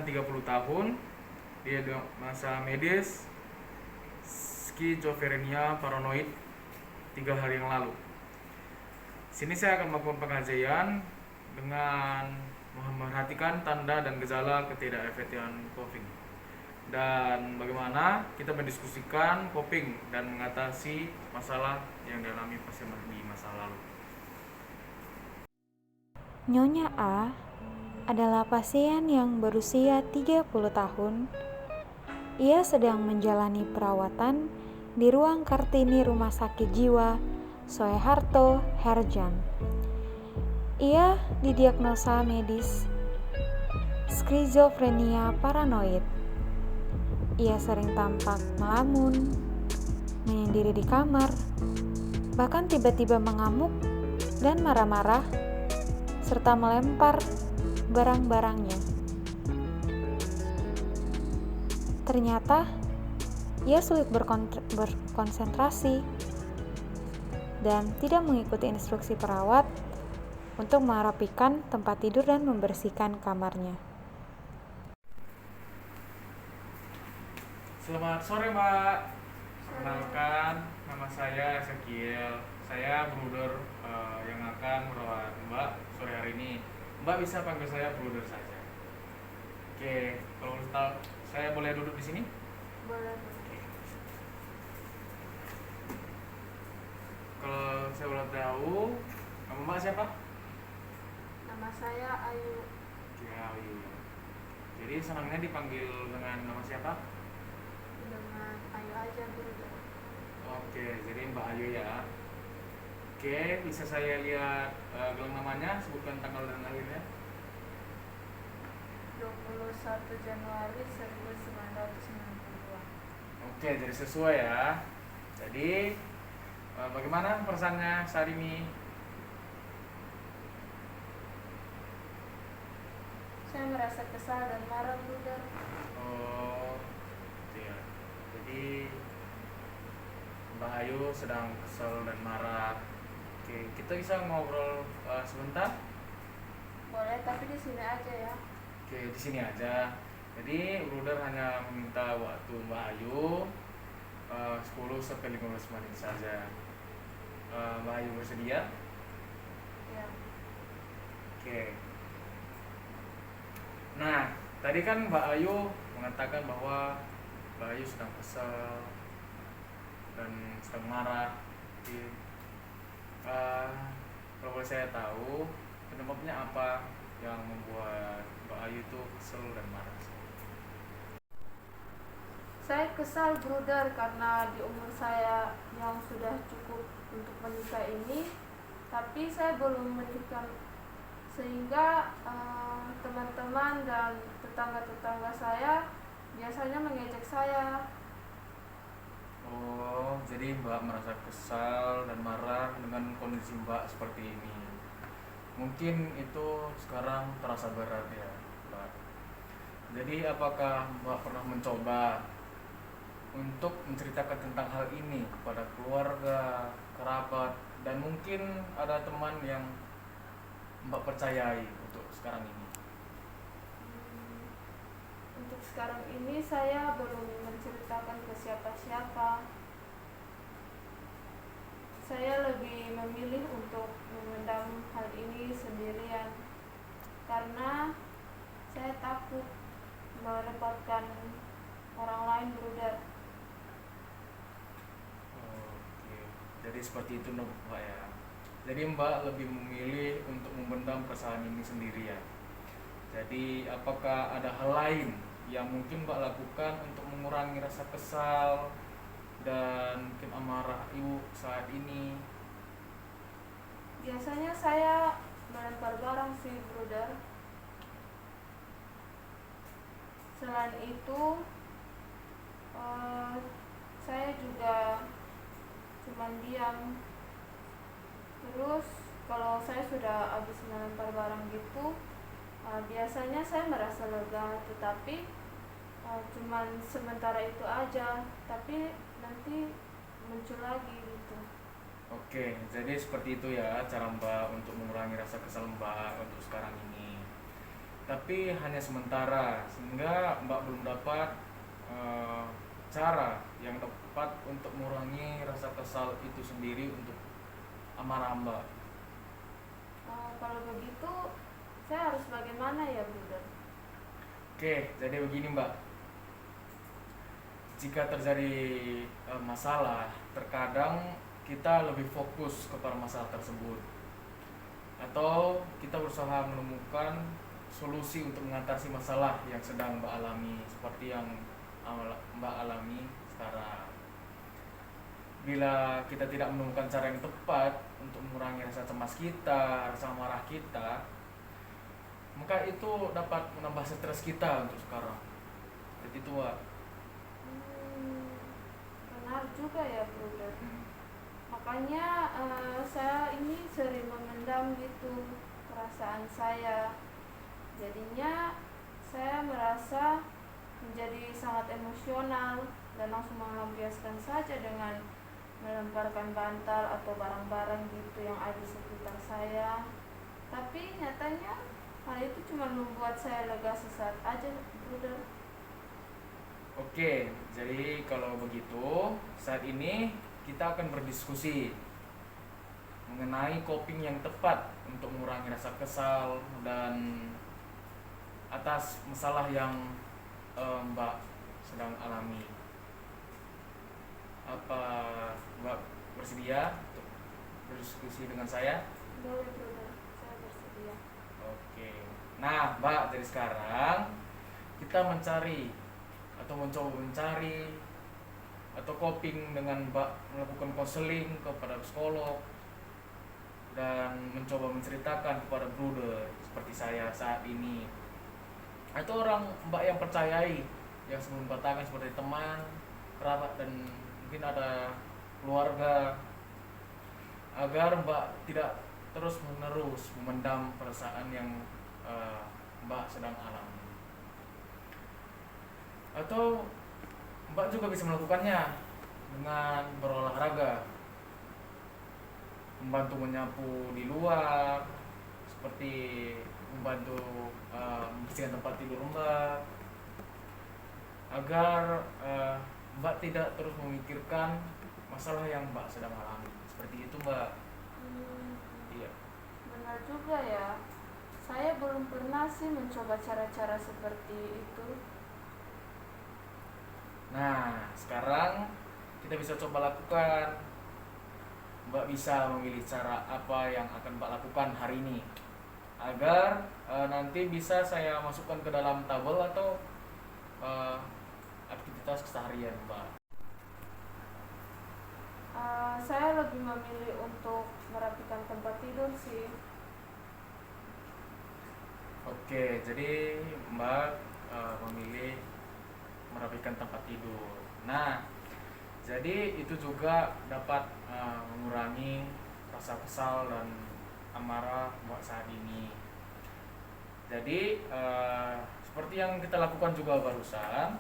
dengan 30 tahun. Dia masa medis skizofrenia paranoid 3 hari yang lalu. Sini saya akan melakukan pengajian dengan memperhatikan tanda dan gejala ketidakefektifan coping dan bagaimana kita mendiskusikan coping dan mengatasi masalah yang dialami pasien di masa lalu. Nyonya A adalah pasien yang berusia 30 tahun. Ia sedang menjalani perawatan di ruang Kartini Rumah Sakit Jiwa Soeharto Herjan. Ia didiagnosa medis skizofrenia paranoid. Ia sering tampak melamun, menyendiri di kamar, bahkan tiba-tiba mengamuk dan marah-marah, serta melempar barang-barangnya. Ternyata, ia sulit berkonsentrasi dan tidak mengikuti instruksi perawat untuk merapikan tempat tidur dan membersihkan kamarnya. Selamat sore, Mbak. Perkenalkan, nama saya Ezekiel. Saya bruder yang akan merawat Mbak sore hari ini. Mbak bisa panggil saya bruder saja. Oke, kalau tahu saya boleh duduk di sini? Boleh. Oke. Kalau saya boleh tahu, nama Mbak siapa? Nama saya Ayu. Ya, Ayu. Jadi senangnya dipanggil dengan nama siapa? Dengan Ayu aja Bruder. Oke, jadi Mbak Ayu ya. Oke, bisa saya lihat gelang namanya, sebutkan tanggal dan lahirnya. 21 Januari 1992. Oke, jadi sesuai ya. Jadi bagaimana perasaannya saat ini? Saya merasa kesal dan marah Bruder. Oh, gitu ya. Jadi Mbak Ayu sedang kesel dan marah. Oke, kita bisa ngobrol sebentar. Boleh, tapi di sini aja ya. Oke, di sini aja. Jadi Bruder hanya meminta waktu Mbak Ayu 10-15 menit saja. Mbak Ayu bersedia? Ya. Oke. Nah, tadi kan Mbak Ayu mengatakan bahwa Mbak Ayu sedang kesal dan sedang marah. Oke. Kalau boleh saya tahu penyebabnya apa yang membuat Mbak Ayu itu kesal dan marah? Saya kesal Bruder karena di umur saya yang sudah cukup untuk menikah ini, tapi saya belum menikah, sehingga teman-teman dan tetangga-tetangga saya biasanya mengejek saya. Oh, jadi Mbak merasa kesal dan marah dengan kondisi Mbak seperti ini. Mungkin itu sekarang terasa berat ya, Mbak. Jadi apakah Mbak pernah mencoba untuk menceritakan tentang hal ini kepada keluarga, kerabat, dan mungkin ada teman yang Mbak percayai untuk sekarang ini? Untuk sekarang ini saya belum menceritakan ke siapa-siapa. Saya lebih memilih untuk memendam hal ini sendirian karena saya takut merepotkan orang lain Bruder. Oke, jadi seperti itu Mbak ya. Jadi Mbak lebih memilih untuk memendam perasaan ini sendiri ya. Jadi apakah ada hal lain yang mungkin Mbak lakukan untuk mengurangi rasa kesal dan mungkin amarah Ibu saat ini? Biasanya saya melempar barang sih Bruder. Selain itu saya juga cuman diam. Terus kalau saya sudah habis melempar barang gitu, biasanya saya merasa lega, tetapi cuman sementara itu aja, tapi nanti muncul lagi gitu. Oke, jadi seperti itu ya cara Mbak untuk mengurangi rasa kesal Mbak untuk sekarang ini. tapi hanya sementara, sehingga Mbak belum dapat cara yang tepat untuk mengurangi rasa kesal itu sendiri untuk amarah Mbak. Kalau begitu saya harus bagaimana ya, Bruder? Oke, jadi begini Mbak, jika terjadi masalah, terkadang kita lebih fokus kepada masalah tersebut, atau kita berusaha menemukan solusi untuk mengatasi masalah yang sedang Mbak alami, seperti yang Mbak alami sekarang. Bila kita tidak menemukan cara yang tepat untuk mengurangi rasa cemas kita, rasa marah kita, maka itu dapat menambah stres kita untuk sekarang. Jadi itu Mbak. Benar juga ya, Bruder. Makanya saya ini sering memendam gitu perasaan saya. Jadinya saya merasa menjadi sangat emosional dan langsung melampiaskan saja dengan melemparkan bantal atau barang-barang gitu yang ada di sekitar saya. Tapi nyatanya hal itu cuma membuat saya lega sesaat aja, Bruder. Oke, jadi kalau begitu saat ini kita akan berdiskusi mengenai coping yang tepat untuk mengurangi rasa kesal dan atas masalah yang Mbak sedang alami. Apa Mbak bersedia untuk berdiskusi dengan saya? Boleh, Bruder. Saya bersedia. Oke. Nah, Mbak, dari sekarang kita mencoba mencari atau coping dengan Mbak melakukan konseling kepada psikolog dan mencoba menceritakan kepada Bruder seperti saya saat ini, atau orang Mbak yang percayai yang sebelum katakan seperti teman, kerabat, dan mungkin ada keluarga, agar Mbak tidak terus menerus memendam perasaan yang Mbak sedang alami. Atau Mbak juga bisa melakukannya dengan berolahraga, membantu menyapu di luar, seperti membantu membersihkan tempat tidur Mbak, agar Mbak tidak terus memikirkan masalah yang Mbak sedang alami. Seperti itu Mbak. Iya. Benar juga ya. Saya belum pernah sih mencoba cara-cara seperti itu. Nah, sekarang kita bisa coba lakukan. Mbak bisa memilih cara apa yang akan Mbak lakukan hari ini, agar nanti bisa saya masukkan ke dalam tabel atau aktivitas keseharian Mbak. Saya lebih memilih untuk merapikan tempat tidur sih. Oke, jadi Mbak memilih merapikan tempat tidur. Nah, jadi itu juga dapat mengurangi rasa kesal dan amarah Mbak saat ini. Jadi seperti yang kita lakukan juga barusan,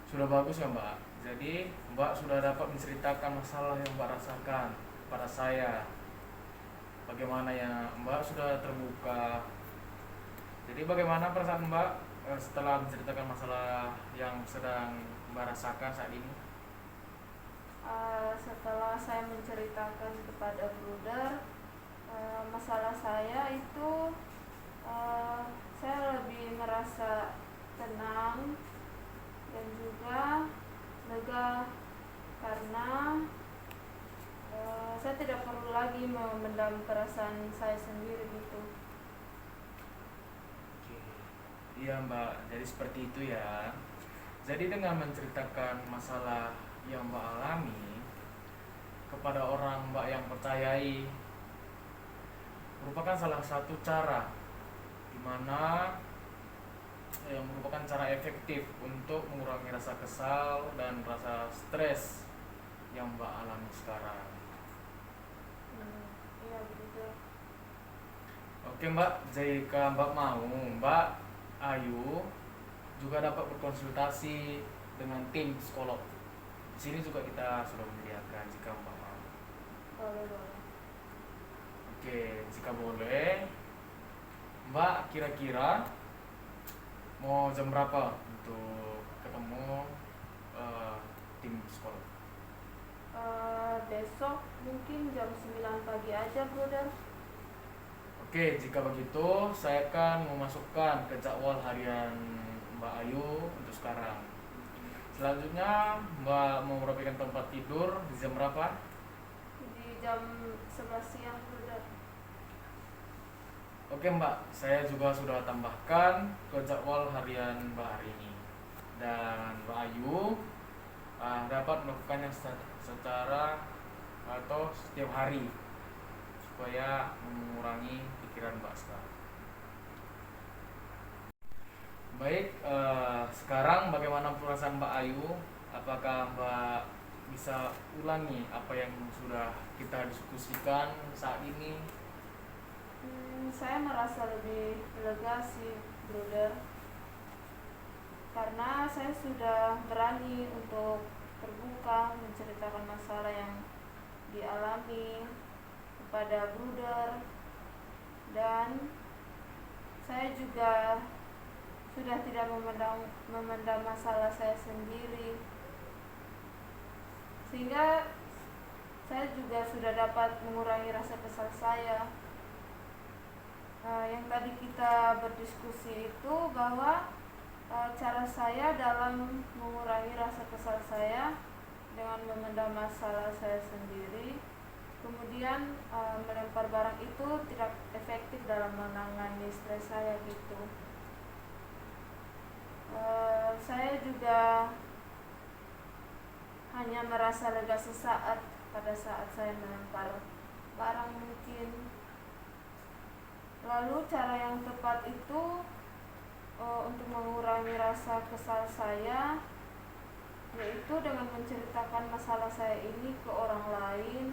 sudah bagus ya Mbak. Jadi Mbak sudah dapat menceritakan masalah yang Mbak rasakan pada saya. Bagaimana ya Mbak sudah terbuka. Jadi bagaimana perasaan Mbak setelah menceritakan masalah yang sedang Mbak rasakan saat ini? Setelah saya menceritakan kepada Bruder masalah saya itu, saya lebih merasa tenang dan juga lega, karena saya tidak perlu lagi memendam perasaan saya sendiri gitu. Iya Mbak, jadi seperti itu ya. Jadi dengan menceritakan masalah yang Mbak alami kepada orang Mbak yang percayai merupakan salah satu cara di mana yang merupakan cara efektif untuk mengurangi rasa kesal dan rasa stres yang Mbak alami sekarang. Iya begitu. Oke Mbak, jika Mbak mau, Mbak Ayu juga dapat berkonsultasi dengan tim psikolog. Di sini juga kita sudah menyediakan jika Mbak mau. Boleh. Oke, jika boleh, Mbak kira-kira mau jam berapa untuk ketemu tim sekolah? Besok mungkin jam 9 pagi aja, brother. Oke, jika begitu saya akan memasukkan ke jadwal harian Mbak Ayu untuk sekarang. Selanjutnya Mbak mau merapikan tempat tidur di jam berapa? Di jam 11 siang, brother. Oke Mbak, saya juga sudah tambahkan ke jadwal harian Mbak hari ini. Dan Mbak Ayu dapat melakukannya secara atau setiap hari supaya mengurangi pikiran Mbak sekarang. Baik, sekarang bagaimana perasaan Mbak Ayu? Apakah Mbak bisa ulangi apa yang sudah kita diskusikan saat ini? Saya merasa lebih lega sih, brother, karena saya sudah berani untuk terbuka menceritakan masalah yang dialami kepada brother, dan saya juga sudah tidak memendam masalah saya sendiri, sehingga saya juga sudah dapat mengurangi rasa kesal saya. Yang tadi kita berdiskusi itu bahwa cara saya dalam mengurangi rasa kesal saya dengan memendam masalah saya sendiri, kemudian melempar barang itu tidak efektif dalam menangani stres saya gitu. Saya juga hanya merasa lega sesaat pada saat saya melempar barang mungkin. Lalu cara yang tepat itu untuk mengurangi rasa kesal saya yaitu dengan menceritakan masalah saya ini ke orang lain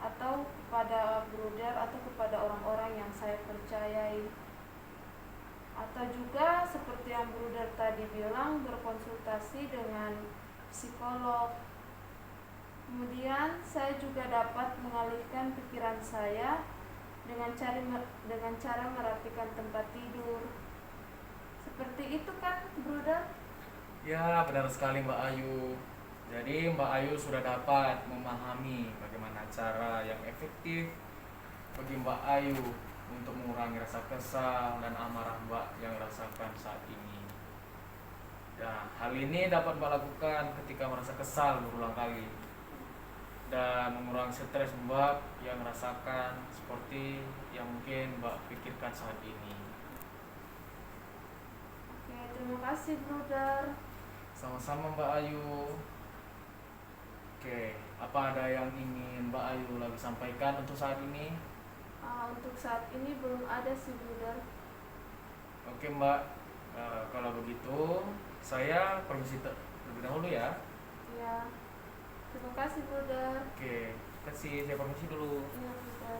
atau kepada brother atau kepada orang-orang yang saya percayai, atau juga seperti yang brother tadi bilang, berkonsultasi dengan psikolog. Kemudian saya juga dapat mengalihkan pikiran saya dengan cara merapikan tempat tidur. Seperti itu kan, brother? Ya, benar sekali Mbak Ayu. Jadi Mbak Ayu sudah dapat memahami bagaimana cara yang efektif bagi Mbak Ayu untuk mengurangi rasa kesal dan amarah Mbak yang rasakan saat ini. Ya, hal ini dapat Mbak lakukan ketika merasa kesal berulang kali dan mengurangi stres Mbak yang rasakan seperti yang mungkin Mbak pikirkan saat ini. Oke, terima kasih, brother. Sama-sama Mbak Ayu. Oke, apa ada yang ingin Mbak Ayu lagi sampaikan untuk saat ini? Untuk saat ini belum ada sih, brother. Oke Mbak, kalau begitu saya permisi terlebih dahulu ya. Ya, terima kasih, brother. Oke, terima kasih, saya permisi dulu. Iya, brother.